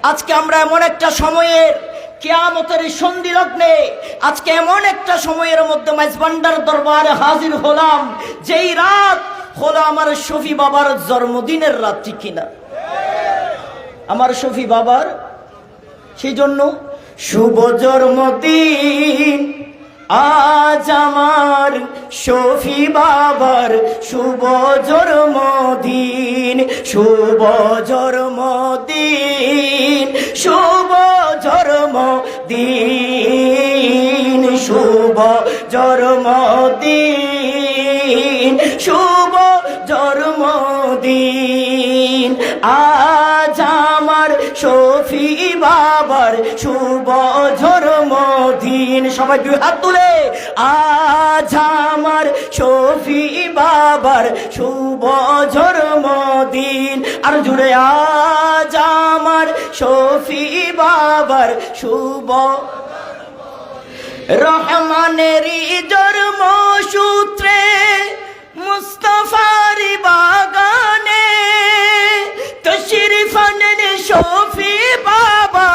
আজকে আমরা এমন একটা সময়ের কিয়ামতের সন্ধি লগ্নে, আজকে এমন একটা সময়ের মধ্যে মাইজবান্ডার দরবারে হাজির হলাম, যেই রাত হলো আমার শফি বাবার জন্মদিনের রাত, ঠিক কিনা? আমার শফি বাবার, সেই জন্য শুভ জন্মদিন আজ আমার শফি বাবার, শুভ জন্মদিন, শুভ জন্মদিন, শুভ জন্মদিন, শুভ জন্মদিন, শুভ জন্মদিন আজ আমার শফি বাবার, শুভ জন্মদিন। সবাই দুই হাত তুলে, আজ আমার শফি বাবার শুভ জন্মদিন। আর জুড়ে, আজ আমার শফি বাবার শুভ, রহমানেরই জন্মসূত্রে মুস্তাফারি বাগানে তশরিফ আনেন শফি বাবা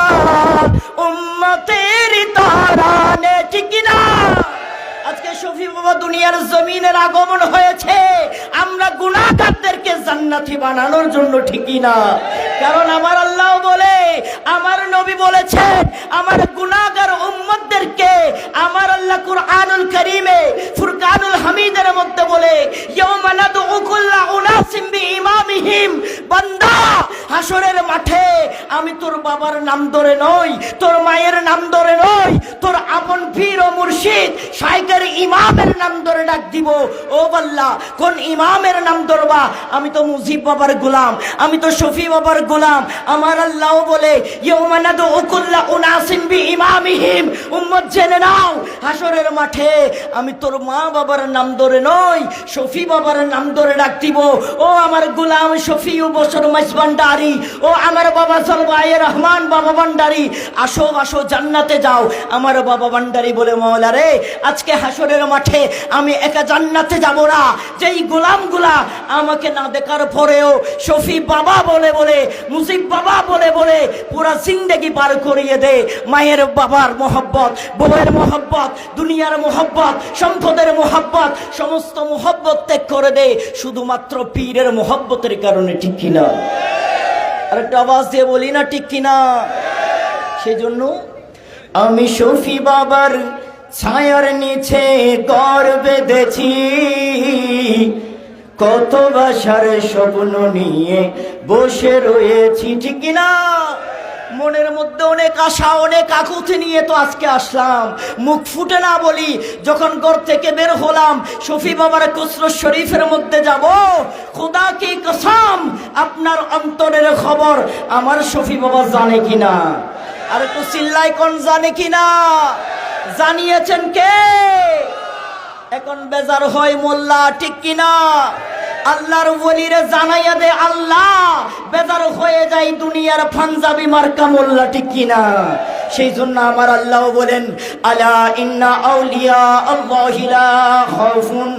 উম্মতের তারানে, ঠিক না? আজকে শফি বাবা দুনিয়ার জমিনের আগমন হয়েছে আমরা গুনাহগারদেরকে জান্নাতি বানানোর জন্য, ঠিক না? কারণ আমার আল্লাহ বলে, আমার নবী বলেছেন, আমার গুনাহগার উম্মতদেরকে আমার আল্লাহ কুরআনুল কারীমে ফুরকানুল হামিদের মধ্যে বলে, ইয়াউমা নাদউ কুল্লা উনাসিম বিইমামিহিম, বান্দা হাসরের মাঠে আমি তোর বাবার নাম ধরে নই, তোর মায়ের নাম ধরে নই, তোর আপন পীর ও মুর্শিদ শাইখের ইমামের নাম ধরে ডাক দিব। ও আল্লাহ, কোন ইমামের নাম ধরবা? আমি তো মুজিব বাবার গোলাম, আমি তো শফি বাবার গোলাম। আমার আল্লাহ বলে, ইয়াউমা নাদউ কুল্লা উনাসিম বিইমামিহিম, উম্মত জেনে নাও, হাসরের মাঠে আমি তোর মা বাবার নাম ধরে নই, শফি বাবার নাম ধরে ডাক দিব। ও আমার গোলাম শফি ও বছর মাইজবান্ডারি, ও আমার বাবা জলবায়ে রহমান বাবা ভান্ডারি, আসো আসো জান্নাতে যাও। আমার বাবা ভান্ডারি বলে, মওলা রে, আজকে হাসরের মাঠে আমি একা জান্নাতে যাব না। যেই গোলামগুলা আমাকে না দেখার পরেও শফি বাবা বলে বলে, মুজিব বাবা বলে বলে পুরা জিন্দেগি পার করিয়ে দে, মায়ের বাবার মোহব্বত, বউয়ের মোহব্বত, দুনিয়ার মোহব্বত, সম্পদের মোহব্বত, সমস্ত মোহব্বত ত্যাগ করে দে শুধুমাত্র পীরের মোহব্বতের কারণে, ঠিক কিনা? আর একটা আওয়াজ দিয়ে বলি না, ঠিক কিনা? সেজন্য আমি শফি বাবার ছায়ার নিচে ঘর বেঁধেছি, কত বাসার স্বপ্ন নিয়ে বসে রয়েছি, ঠিক কিনা? মনের মধ্যে অনেক আশা, অনেক আকুতি নিয়ে তো আজকে আসলাম। মুখ ফুটে না বলি, যখন ঘর থেকে বের হলাম শফি বাবার কুসরত শরীফের মধ্যে যাব, খোদা কি কসম, আপনার অন্তরের খবর আমার শফি বাবা জানে কিনা? আর একটু চিল্লাই কোন, জানে কিনা? জানিয়েছেন কে? এখন বেজার হয় মোল্লা, ঠিক কিনা? আল্লাহর ওলিরে জানাইয়া দে আল্লাহ, বেজার হয়ে যায় দুনিয়ার পাঞ্জাবি মার্কা মোল্লা, ঠিক কিনা? সেই জন্য আমার আল্লাহ বলেন, আলা ইন্না আউলিয়া আল্লাহি লা খাউফুন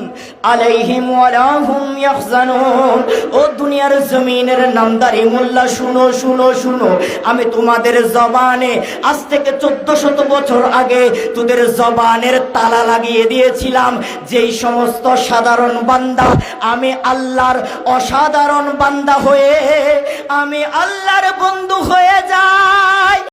আলাইহিম ওয়ালা হুম ইয়াহজানুন। ও দুনিয়ার জমিনের নামদারি মোল্লা, শুনো শুনো শুনো, আমি তোমাদের জবানে আজ থেকে 1400 বছর আগে তোদের জবানের তালা লাগিয়ে দিয়েছিলাম। যেই সমস্ত সাধারণ বান্দা আমি আল্লাহর অসাধারণ বান্দা হয়ে আমি আল্লাহর বন্ধু হয়ে যা,